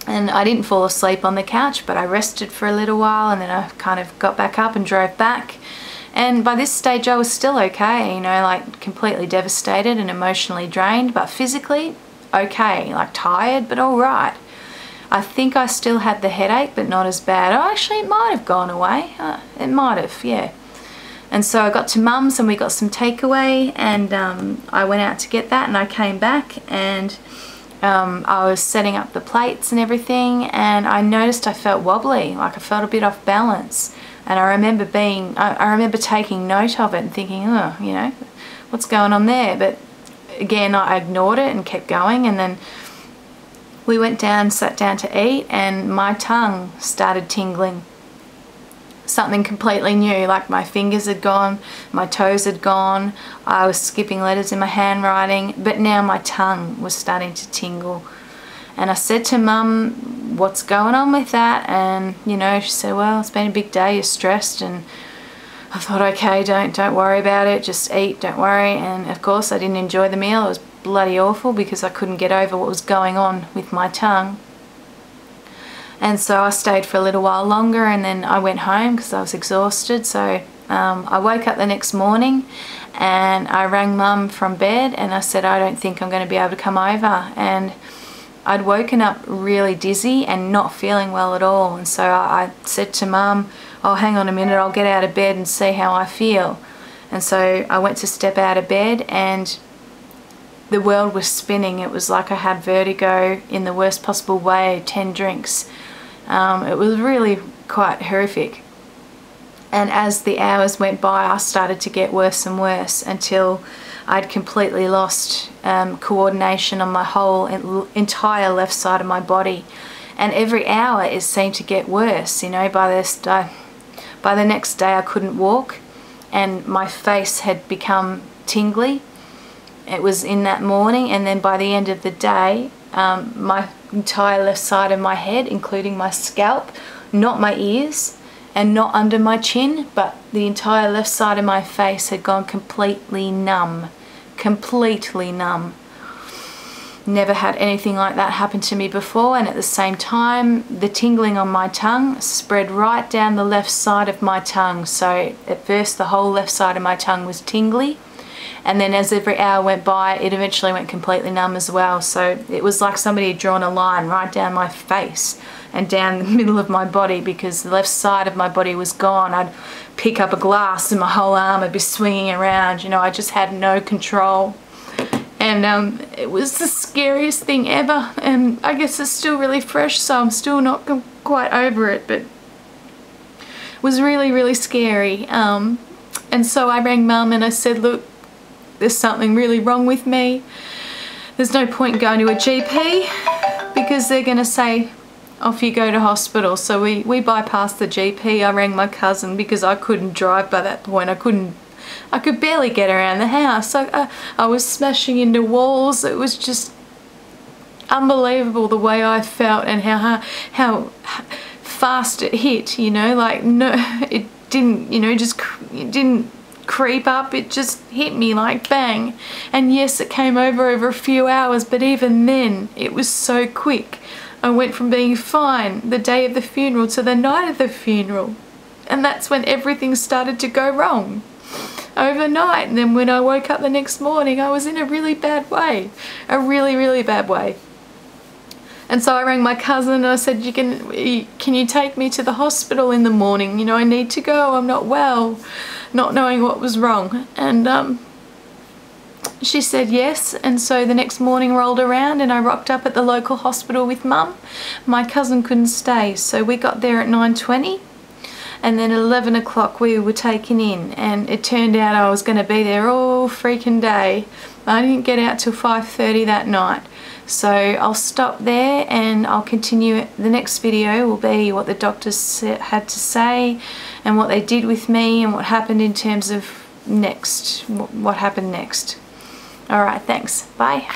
And I didn't fall asleep on the couch, but I rested for a little while, and then I kind of got back up and drove back. And by this stage I was still okay, you know, like completely devastated and emotionally drained, but physically okay, like tired, but all right. I think I still had the headache, but not as bad. Oh, actually it might have gone away. It might have, yeah. And so I got to Mum's and we got some takeaway, and I went out to get that, and I came back, and I was setting up the plates and everything, and I noticed I felt wobbly, like I felt a bit off balance. And I remember taking note of it and thinking, oh, you know, what's going on there? But again, I ignored it and kept going. And then we went down, sat down to eat, and my tongue started tingling. Something completely new, like my fingers had gone, my toes had gone, I was skipping letters in my handwriting, but now my tongue was starting to tingle. And I said to Mum, what's going on with that? And you know, she said, well, it's been a big day, you're stressed. And I thought, okay, don't worry about it, just eat, don't worry. And of course I didn't enjoy the meal. It was bloody awful because I couldn't get over what was going on with my tongue. And so I stayed for a little while longer, and then I went home because I was exhausted. So I woke up the next morning and I rang Mum from bed, and I said, I don't think I'm going to be able to come over. And I'd woken up really dizzy and not feeling well at all. And so I said to Mum, oh, hang on a minute, I'll get out of bed and see how I feel. And so I went to step out of bed, and the world was spinning. It was like I had vertigo in the worst possible way, 10 drinks. It was really quite horrific. And as the hours went by, I started to get worse and worse until I'd completely lost coordination on my whole entire left side of my body. And every hour it seemed to get worse. You know, by the next day I couldn't walk, and my face had become tingly. It was in that morning, and then by the end of the day, my entire left side of my head, including my scalp, not my ears and not under my chin, but the entire left side of my face had gone completely numb. Completely numb. Never had anything like that happen to me before. And at the same time, the tingling on my tongue spread right down the left side of my tongue. So at first the whole left side of my tongue was tingly, and then as every hour went by, it eventually went completely numb as well. So it was like somebody had drawn a line right down my face and down the middle of my body, because the left side of my body was gone. I'd pick up a glass and my whole arm would be swinging around. You know, I just had no control. And it was the scariest thing ever. And I guess it's still really fresh, so I'm still not quite over it, but it was really, really scary. And so I rang Mum and I said, look, there's something really wrong with me. There's no point going to a GP because they're going to say, off you go to hospital. So we bypassed the GP. I rang my cousin because I couldn't drive by that point. I could barely get around the house. I was smashing into walls. It was just unbelievable the way I felt and how fast it hit, you know, like no, it didn't, you know, it didn't creep up, it just hit me like bang. And yes, it came over a few hours, but even then it was so quick. I went from being fine the day of the funeral to the night of the funeral, and that's when everything started to go wrong overnight. And then when I woke up the next morning, I was in a really bad way, a really, really bad way. And so I rang my cousin and I said, can you take me to the hospital in the morning? You know, I need to go, I'm not well, not knowing what was wrong. And she said yes. And so the next morning rolled around and I rocked up at the local hospital with Mum. My cousin couldn't stay, so we got there at 9:20. And then at 11 o'clock we were taken in, and it turned out I was going to be there all freaking day. I didn't get out till 5:30 that night. So I'll stop there and I'll continue. The next video will be what the doctors had to say and what they did with me and what happened in terms of what happened next. Alright, thanks. Bye.